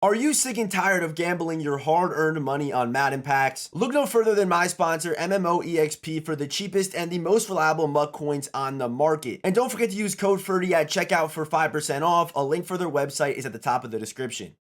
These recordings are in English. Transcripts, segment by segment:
Are you sick and tired of gambling your hard-earned money on Madden packs? Look no further than my sponsor, MMOEXP, for the cheapest and the most reliable MUT coins on the market. And don't forget to use code Ferdy at checkout for 5% off. A link for their website is at the top of the description.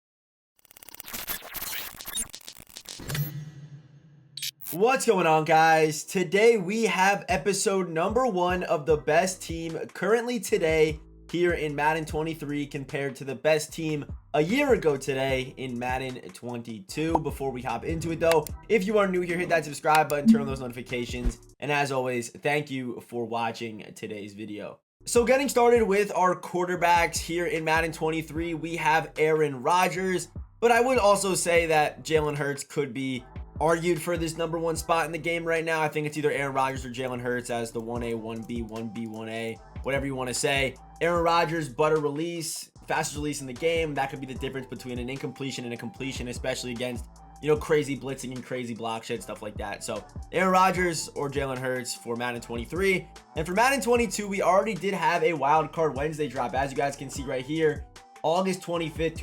What's going on, guys? Today we have episode number 1 of the best team currently today here in Madden 23 compared to the best team a year ago today in Madden 22. Before we hop into it though, if you are new here, hit that subscribe button, turn on those notifications, and as always, thank you for watching today's video. So getting started with our quarterbacks here in Madden 23, we have Aaron Rodgers, but I would also say that Jalen Hurts could be argued for this number 1 spot in the game right now. I think it's either Aaron Rodgers or Jalen Hurts as the 1A, 1B, 1B, 1A, whatever you want to say. Aaron Rodgers, butter release, fastest release in the game. That could be the difference between an incompletion and a completion, especially against, crazy blitzing and crazy block shit, stuff like that. So Aaron Rodgers or Jalen Hurts for Madden 23. And for Madden 22, we already did have a wild card Wednesday drop, as you guys can see right here. August 25th,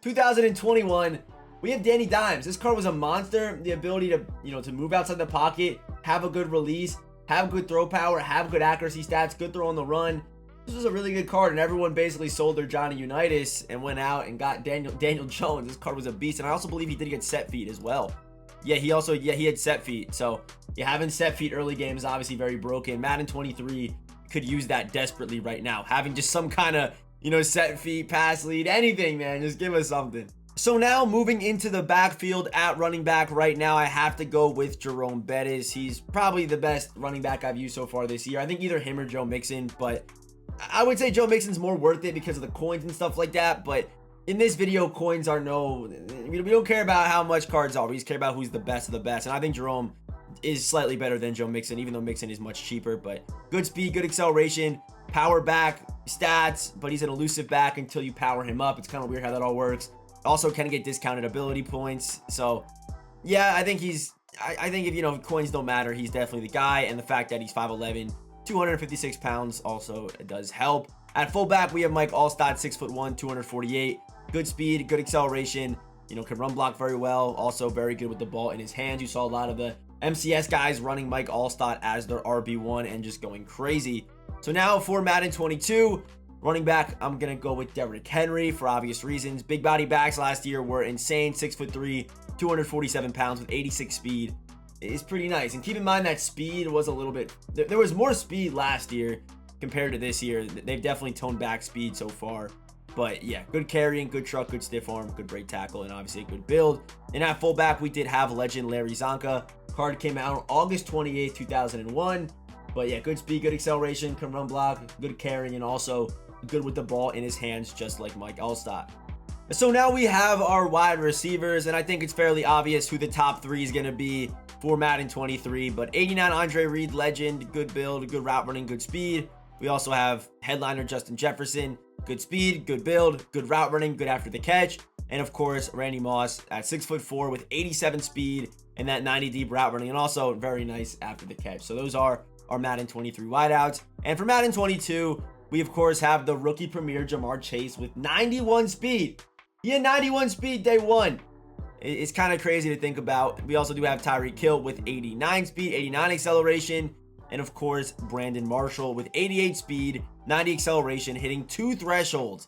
2021. We have Danny Dimes. This card was a monster. The ability to, to move outside the pocket, have a good release, have good throw power, have good accuracy stats, good throw on the run. This was a really good card, and everyone basically sold their Johnny Unitas and went out and got Daniel Jones. This card was a beast, and I also believe he did get set feet as well. Yeah, he had set feet. So having set feet early game is obviously very broken. Madden 23 could use that desperately right now. Having just some kind of, set feet, pass lead, anything, man. Just give us something. So now moving into the backfield at running back right now, I have to go with Jerome Bettis. He's probably the best running back I've used so far this year. I think either him or Joe Mixon, but I would say Joe Mixon's more worth it because of the coins and stuff like that. But in this video, coins are we don't care about how much cards are. We just care about who's the best of the best. And I think Jerome is slightly better than Joe Mixon, even though Mixon is much cheaper. But good speed, good acceleration, power back, stats, but he's an elusive back until you power him up. It's kind of weird how that all works. Also can get discounted ability points. So yeah, I think I think if coins don't matter, he's definitely the guy. And the fact that he's 5'11", 256 pounds also does help. At fullback, we have Mike Allstott, 6'1", 248. Good speed, good acceleration, can run block very well. Also very good with the ball in his hands. You saw a lot of the MCS guys running Mike Allstott as their RB1 and just going crazy. So now for Madden 22, running back, I'm going to go with Derrick Henry for obvious reasons. Big body backs last year were insane. 6'3", 247 pounds with 86 speed. It's pretty nice. And keep in mind that speed was a little bit... There was more speed last year compared to this year. They've definitely toned back speed so far. But yeah, good carrying, good truck, good stiff arm, good break tackle, and obviously a good build. And at fullback, we did have legend Larry Zonka. Card came out on August 28th, 2001. But yeah, good speed, good acceleration, can run block, good carrying, and also good with the ball in his hands, just like Mike Allstott. So now we have our wide receivers, and I think it's fairly obvious who the top 3 is going to be for Madden 23. But 89 Andre Reed, legend, good build, good route running, good speed. We also have headliner Justin Jefferson, good speed, good build, good route running, good after the catch. And of course, Randy Moss at 6'4" with 87 speed and that 90 deep route running, and also very nice after the catch. So those are our Madden 23 wideouts. And for Madden 22, we of course have the rookie premier Jamar Chase with 91 speed. He had 91 speed day 1. It's kind of crazy to think about. We also do have Tyreek Hill with 89 speed, 89 acceleration, and of course Brandon Marshall with 88 speed, 90 acceleration, hitting 2 thresholds.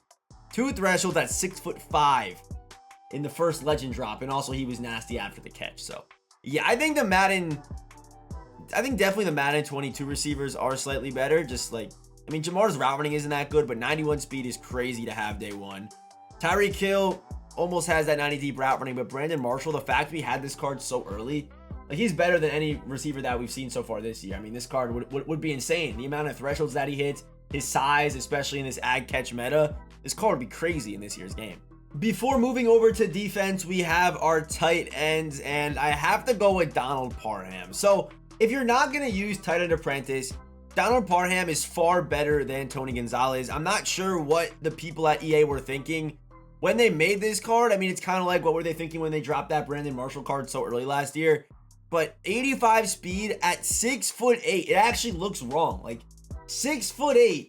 2 thresholds at 6'5" in the first legend drop, and also he was nasty after the catch. So yeah, I think definitely the Madden 22 receivers are slightly better. Just like, Jamar's route running isn't that good, but 91 speed is crazy to have day 1. Tyreek Hill almost has that 90 deep route running, but Brandon Marshall, the fact we had this card so early, like, he's better than any receiver that we've seen so far this year. This card would be insane. The amount of thresholds that he hits, his size, especially in this ag catch meta, this card would be crazy in this year's game. Before moving over to defense, we have our tight ends, and I have to go with Donald Parham. So if you're not going to use tight end apprentice, Donald Parham is far better than Tony Gonzalez. I'm not sure what the people at EA were thinking when they made this card. It's kind of like, what were they thinking when they dropped that Brandon Marshall card so early last year? But 85 speed at 6'8", it actually looks wrong. Like 6'8",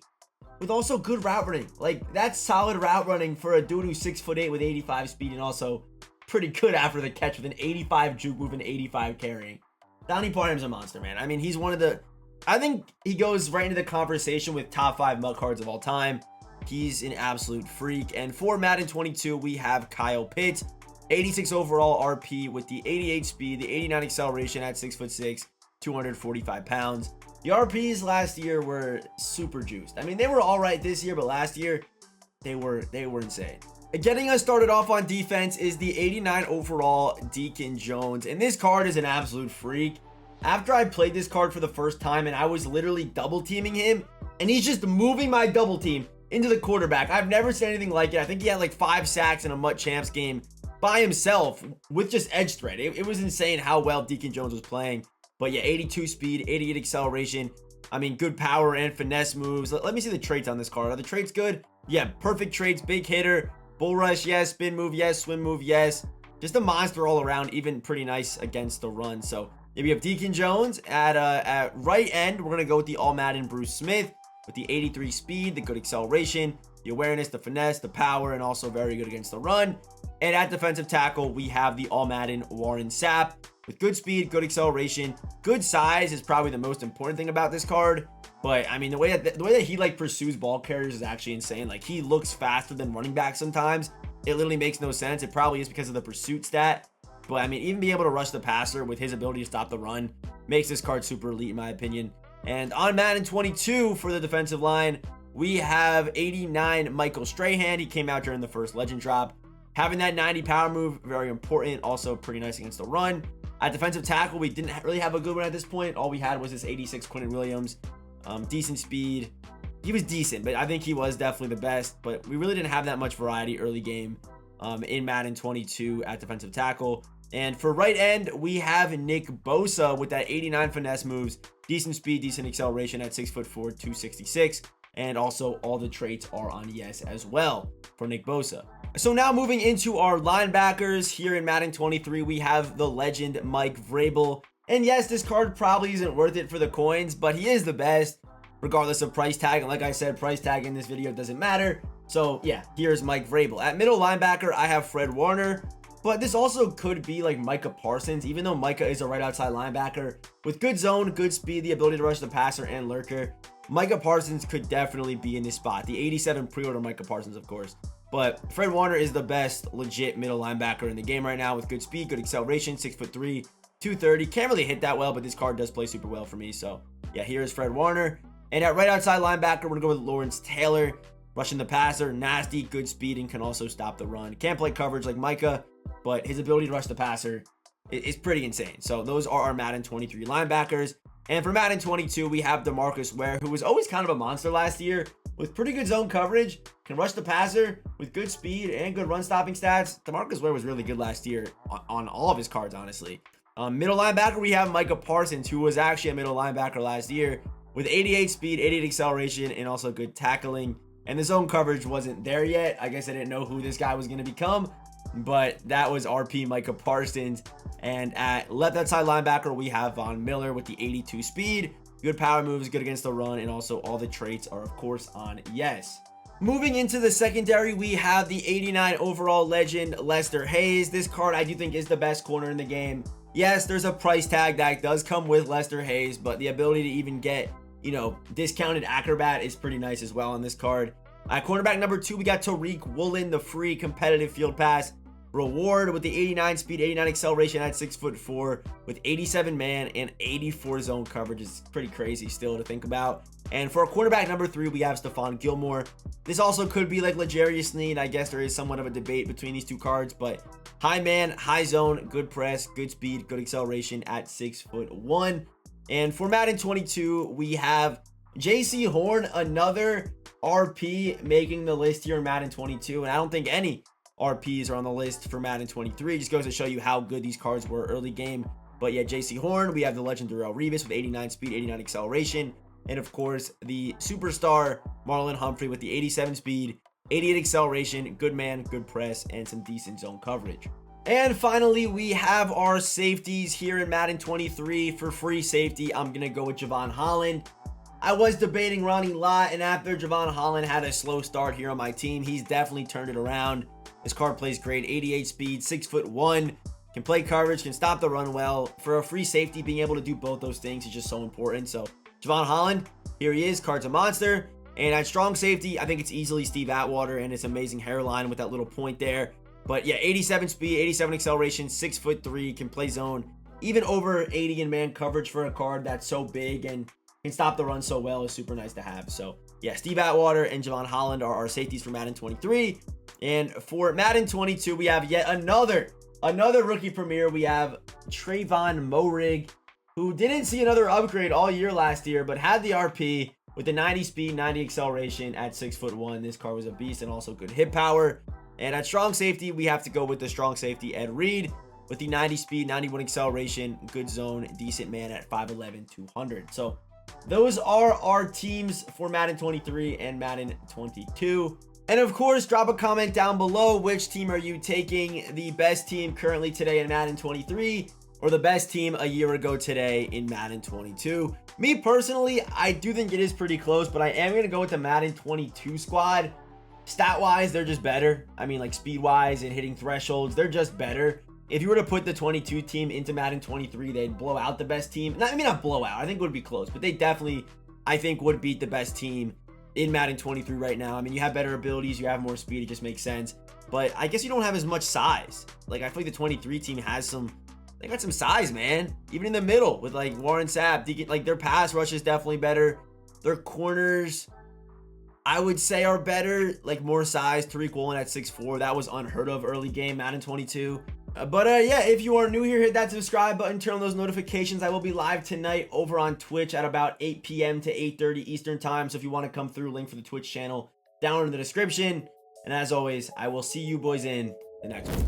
with also good route running. Like, that's solid route running for a dude who's 6'8" with 85 speed and also pretty good after the catch with an 85 juke move and 85 carrying. Donnie Parham's a monster, man. I mean, he's one of the... I think he goes right into the conversation with top 5 MUT cards of all time. He's an absolute freak. And for Madden 22, we have Kyle Pitts. 86 overall RP with the 88 speed, the 89 acceleration at 6'6", 245 pounds. The RPs last year were super juiced. I mean, they were all right this year, but last year, they were insane. Getting us started off on defense is the 89 overall Deacon Jones. And this card is an absolute freak. After I played this card for the first time and I was literally double teaming him, and he's just moving my double team into the quarterback. I've never seen anything like it. I think he had like 5 sacks in a MUT Champs game by himself with just edge threat. It was insane how well Deacon Jones was playing. But yeah, 82 speed, 88 acceleration. I mean, good power and finesse moves. Let me see the traits on this card. Are the traits good? Yeah, perfect traits. Big hitter, bull rush, yes. Spin move, yes. Swim move, yes. Just a monster all around, even pretty nice against the run. So if we have Deacon Jones at right end, we're going to go with the All Madden Bruce Smith with the 83 speed, the good acceleration, the awareness, the finesse, the power, and also very good against the run. And at defensive tackle, we have the All Madden Warren Sapp with good speed, good acceleration, good size is probably the most important thing about this card. But I mean, the way that he like pursues ball carriers is actually insane. Like, he looks faster than running back sometimes. It literally makes no sense. It probably is because of the pursuit stat. But I mean, even being able to rush the passer with his ability to stop the run makes this card super elite in my opinion. And on Madden 22 for the defensive line, we have 89 Michael Strahan. He came out during the first legend drop. Having that 90 power move, very important. Also pretty nice against the run. At defensive tackle, we didn't really have a good one at this point. All we had was this 86 Quentin Williams. Decent speed. He was decent, but I think he was definitely the best. But we really didn't have that much variety early game in Madden 22 at defensive tackle. And for right end, we have Nick Bosa with that 89 finesse moves. Decent speed, decent acceleration at 6'4", 266. And also all the traits are on yes as well for Nick Bosa. So now moving into our linebackers here in Madden 23, we have the legend Mike Vrabel. And yes, this card probably isn't worth it for the coins, but he is the best regardless of price tag. And like I said, price tag in this video doesn't matter. So yeah, here's Mike Vrabel. At middle linebacker, I have Fred Warner. But this also could be like Micah Parsons, even though Micah is a right outside linebacker with good zone, good speed, the ability to rush the passer and lurker. Micah Parsons could definitely be in this spot. The 87 pre-order Micah Parsons, of course. But Fred Warner is the best legit middle linebacker in the game right now with good speed, good acceleration, 6'3", 230. Can't really hit that well, but this card does play super well for me. So yeah, here's Fred Warner. And at right outside linebacker, we're going to go with Lawrence Taylor. Rushing the passer, nasty, good speed, and can also stop the run. Can't play coverage like Micah, but his ability to rush the passer is pretty insane. So those are our Madden 23 linebackers. And for Madden 22, we have DeMarcus Ware, who was always kind of a monster last year with pretty good zone coverage, can rush the passer with good speed and good run stopping stats. DeMarcus Ware was really good last year on all of his cards, honestly. Middle linebacker, we have Micah Parsons, who was actually a middle linebacker last year with 88 speed, 88 acceleration, and also good tackling. And the zone coverage wasn't there yet. I guess I didn't know who this guy was going to become, but that was RP Micah Parsons. And at left outside linebacker, we have Von Miller with the 82 speed, good power moves, good against the run, and also all the traits are, of course, on yes. Moving into the secondary, we have the 89 overall legend, Lester Hayes. This card I do think is the best corner in the game. Yes, there's a price tag that does come with Lester Hayes, but the ability to even get, you know, discounted acrobat is pretty nice as well on this card. At cornerback number 2, we got Tariq Woolen, the free competitive field pass reward with the 89 speed, 89 acceleration at 6'4" with 87 man and 84 zone coverage. Is pretty crazy still to think about. And for our quarterback number 3, we have Stephon Gilmore. This also could be like L'Jarius Sneed. I guess there is somewhat of a debate between these two cards, but high man, high zone, good press, good speed, good acceleration at 6'1". And for Madden 22, we have JC Horn, another RP making the list here in Madden 22. And I don't think any RPs are on the list for Madden 23. Just goes to show you how good these cards were early game. But yeah, JC Horn, we have the legend Darrelle Revis with 89 speed, 89 acceleration. And of course, the superstar Marlon Humphrey with the 87 speed, 88 acceleration, good man, good press, and some decent zone coverage. And finally, we have our safeties here in Madden 23. For free safety, I'm going to go with Javon Holland. I was debating Ronnie Lott, and after Javon Holland had a slow start here on my team, he's definitely turned it around. This card plays great, 88 speed, 6'1", can play coverage, can stop the run well. For a free safety, being able to do both those things is just so important. So Javon Holland, here he is, card's a monster. And at strong safety, I think it's easily Steve Atwater and his amazing hairline with that little point there. But yeah, 87 speed, 87 acceleration, 6'3", can play zone, even over 80 in man coverage for a card that's so big and can stop the run so well is super nice to have. So yeah, Steve Atwater and Javon Holland are our safeties for Madden 23. And for Madden 22, we have yet another rookie premiere. We have Trayvon Moehrig, who didn't see another upgrade all year last year, but had the RP with the 90 speed, 90 acceleration at 6'1". This card was a beast and also good hit power. And at strong safety, we have to go with the strong safety Ed Reed with the 90 speed, 91 acceleration, good zone, decent man at 5'11", 200. So those are our teams for Madden 23 and Madden 22. And of course, drop a comment down below. Which team are you taking? The best team currently today in Madden 23 or the best team a year ago today in Madden 22? Me personally, I do think it is pretty close, but I am going to go with the Madden 22 squad. Stat-wise, they're just better. I mean, like speed-wise and hitting thresholds, they're just better. If you were to put the 22 team into Madden 23, they'd blow out the best team. Not blow out. I think it would be close, but they definitely, I think, would beat the best team in Madden 23 right now. I mean, you have better abilities, you have more speed, it just makes sense. But I guess you don't have as much size. Like, I feel like the 23 team has some, they got some size, man. Even in the middle with like Warren Sapp, like their pass rush is definitely better. Their corners, I would say, are better, like more size. Tariq Woolen at 6'4", that was unheard of early game Madden 22. Yeah, if you are new here, hit that subscribe button, turn on those notifications. I will be live tonight over on Twitch at about 8 p.m. to 8:30 Eastern time. So if you want to come through, link for the Twitch channel down in the description. And as always, I will see you boys in the next one.